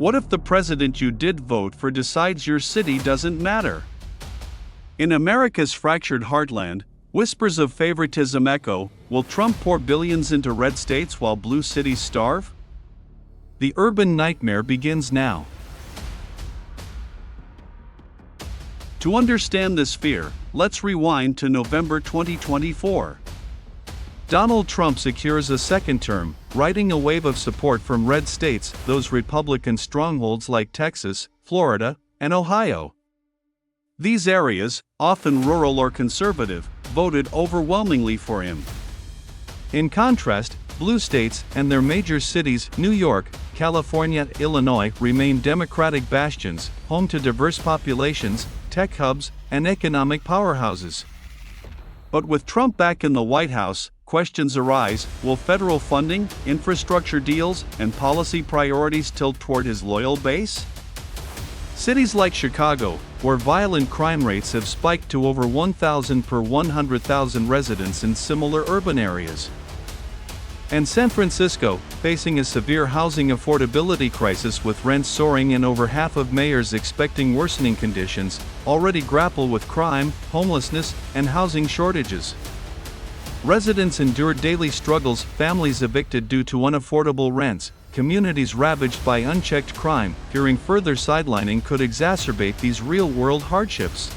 What if the president you did vote for decides your city doesn't matter? In America's fractured heartland, whispers of favoritism echo. Will Trump pour billions into red states while blue cities starve? The urban nightmare begins now. To understand this fear, let's rewind to November 2024. Donald Trump secures a second term, riding a wave of support from red states, those Republican strongholds like Texas, Florida, and Ohio. These areas, often rural or conservative, voted overwhelmingly for him. In contrast, blue states and their major cities, New York, California, Illinois, remain Democratic bastions, home to diverse populations, tech hubs, and economic powerhouses. But with Trump back in the White House, questions arise: will federal funding, infrastructure deals, and policy priorities tilt toward his loyal base? Cities like Chicago, where violent crime rates have spiked to over 1,000 per 100,000 residents in similar urban areas. And San Francisco, facing a severe housing affordability crisis with rents soaring and over half of mayors expecting worsening conditions, already grapple with crime, homelessness, and housing shortages. Residents endure daily struggles, families evicted due to unaffordable rents, communities ravaged by unchecked crime. Fearing further sidelining could exacerbate these real-world hardships.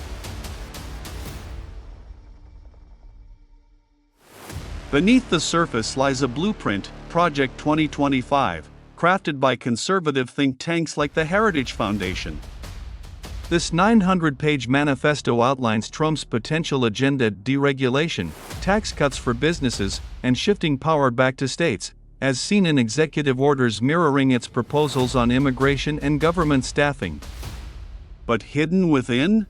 Beneath the surface lies a blueprint, Project 2025, crafted by conservative think tanks like the Heritage Foundation. This 900-page manifesto outlines Trump's potential agenda: deregulation, tax cuts for businesses, and shifting power back to states, as seen in executive orders mirroring its proposals on immigration and government staffing. But hidden within?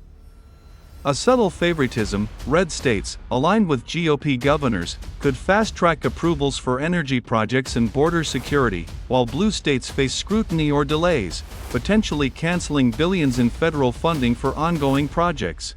A subtle favoritism. Red states, aligned with GOP governors, could fast-track approvals for energy projects and border security, while blue states face scrutiny or delays, potentially canceling billions in federal funding for ongoing projects.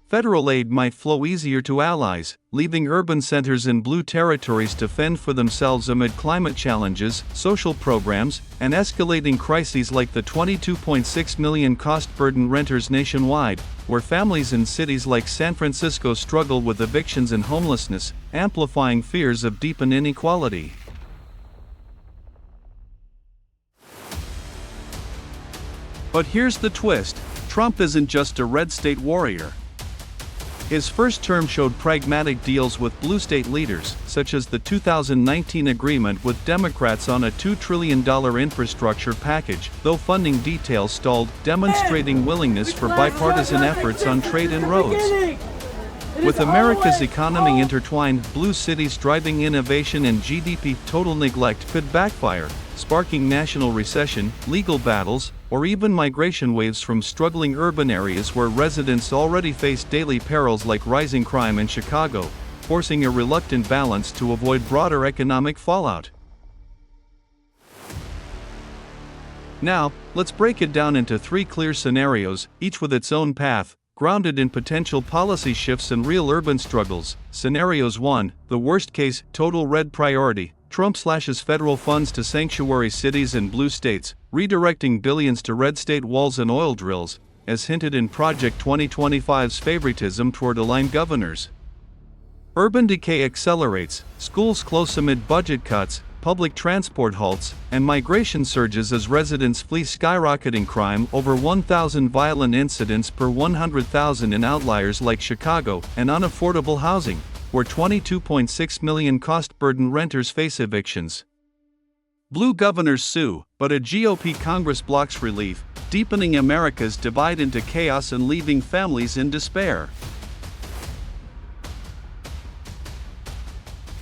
Federal aid might flow easier to allies, leaving urban centers in blue territories to fend for themselves amid climate challenges, social programs, and escalating crises like the 22.6 million cost-burdened renters nationwide, where families in cities like San Francisco struggle with evictions and homelessness, amplifying fears of deepened inequality. But here's the twist: Trump isn't just a red state warrior. His first term showed pragmatic deals with blue state leaders, such as the 2019 agreement with Democrats on a $2 trillion infrastructure package, though funding details stalled, demonstrating willingness for bipartisan efforts on trade and roads. With America's economy intertwined, blue cities driving innovation and GDP, total neglect could backfire, sparking national recession, legal battles, or even migration waves from struggling urban areas where residents already face daily perils like rising crime in Chicago, forcing a reluctant balance to avoid broader economic fallout. Now, let's break it down into three clear scenarios, each with its own path, grounded in potential policy shifts and real urban struggles. Scenarios 1, the worst case, total red priority. Trump slashes federal funds to sanctuary cities and blue states, redirecting billions to red state walls and oil drills, as hinted in Project 2025's favoritism toward aligned governors. Urban decay accelerates, schools close amid budget cuts, public transport halts, and migration surges as residents flee skyrocketing crime, over 1,000 violent incidents per 100,000 in outliers like Chicago, and unaffordable housing, where 22.6 million cost-burdened renters face evictions. Blue governors sue, but a GOP Congress blocks relief, deepening America's divide into chaos and leaving families in despair.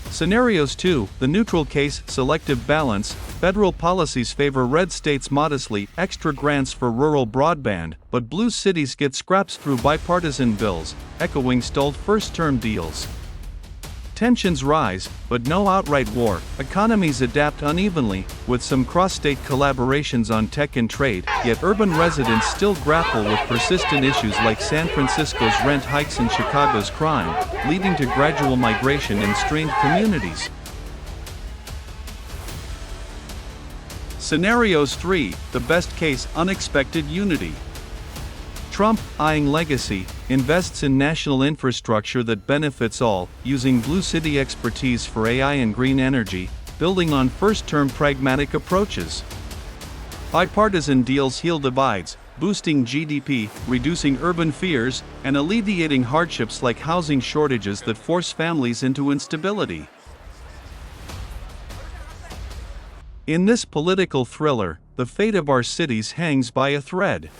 Scenarios 2, the neutral case, selective balance. Federal policies favor red states modestly, extra grants for rural broadband, but blue cities get scraps through bipartisan bills, echoing stalled first-term deals. Tensions rise, but no outright war. Economies adapt unevenly, with some cross-state collaborations on tech and trade, yet urban residents still grapple with persistent issues like San Francisco's rent hikes and Chicago's crime, leading to gradual migration in strained communities. Scenarios 3, the best case, unexpected unity. Trump, eyeing legacy, invests in national infrastructure that benefits all, using Blue City expertise for AI and green energy, building on first-term pragmatic approaches. Bipartisan deals heal divides, boosting GDP, reducing urban fears, and alleviating hardships like housing shortages that force families into instability. In this political thriller, the fate of our cities hangs by a thread.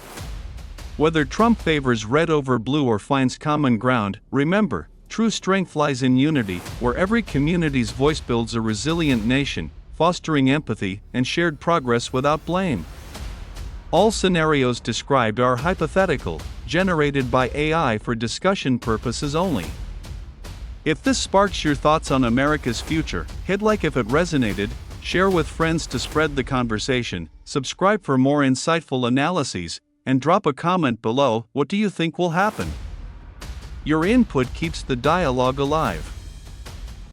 Whether Trump favors red over blue or finds common ground, remember, true strength lies in unity, where every community's voice builds a resilient nation, fostering empathy and shared progress without blame. All scenarios described are hypothetical, generated by AI for discussion purposes only. If this sparks your thoughts on America's future, hit like if it resonated, share with friends to spread the conversation, subscribe for more insightful analyses, and drop a comment below. What do you think will happen? Your input keeps the dialogue alive.